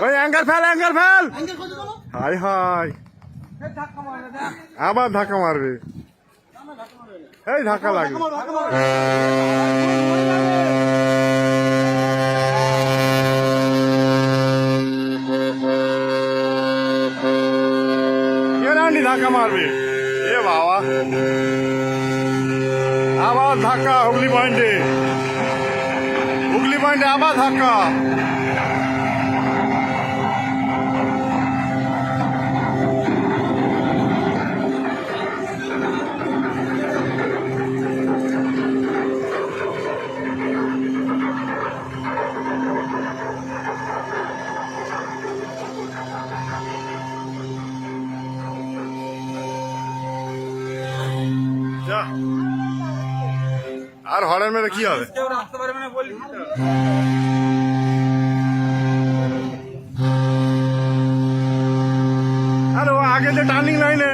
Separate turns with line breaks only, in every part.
ওই angle fail high high আবার ধাক্কা মারবে এই ধাক্কা লাগবে ধাক্কা মারবে এ বাবা আবার ধাক্কা হুগলি পয়েন্টে আবার ধাক্কা আর হরেন মেরে কি হবে আরে ও আগে যে টার্নিং লাইনে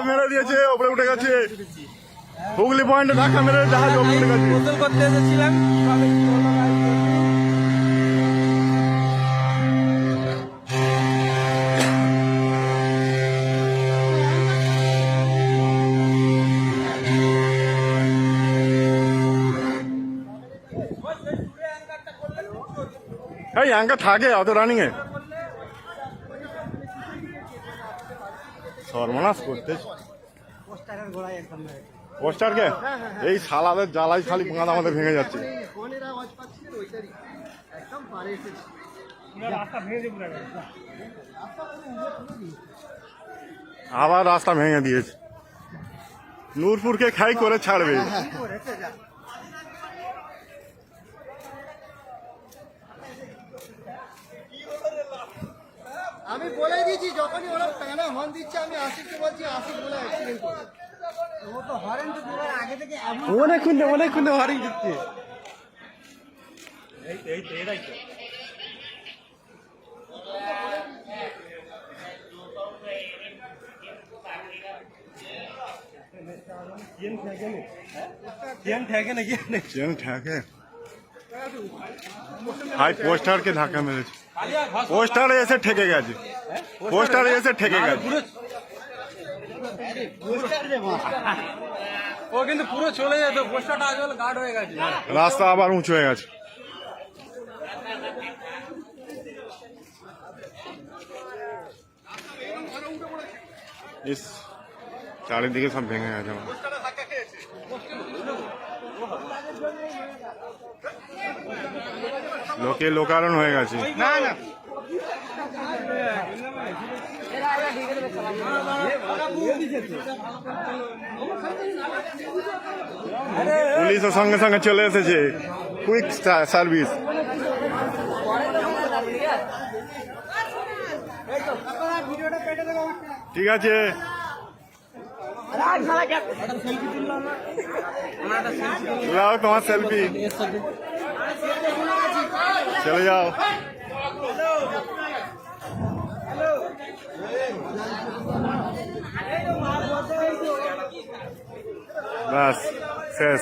মেরে দিয়েছে ওপরে উঠে গেছে হুগলি পয়েন্টে ধাক্কা মেরে জাহাজ ওপরে উঠে গেছে গোসল করতে এসেছিলাম এই অ্যাঙ্কার থাকে অত রানিং এ সর্বনাশ করতে পোস্টার কে এই সালাদের জ্বালাই খালি বাঁধ আমাদের ভেঙে যাচ্ছে আবার রাস্তা ভেঙে দিয়েছে নূরপুরকে খাই করে ছাড়বে
আমি বলে দিয়েছি যখনই ওরা প্যানে হর্ন দিচ্ছে আমি আশিককে বলছি আশিক বলে অ্যাক্সিডেন্ট করছে ও তো হর্ন তো দেওয়ার আগে থেকে অনেকক্ষণ হর্ন দিচ্ছে এটাই তো
হাই পোস্টারকে ধাক্কা মেরেছে পোস্টারে এসে ঠেকে গেছে
ও কিন্তু পুরো চলে যেত পোস্টারটা আগে গার্ড হয়ে গেছে
রাস্তা আবার উঁচু হয়ে গেছে চারিদিকে সব ভেঙে গেছে লোকে লোকারণ হয়ে গেছে পুলিশও সঙ্গে সঙ্গে চলে এসেছে কুইক সার্ভিস ঠিক আছে তোমার সেলফি চলে যাও বাস শেষ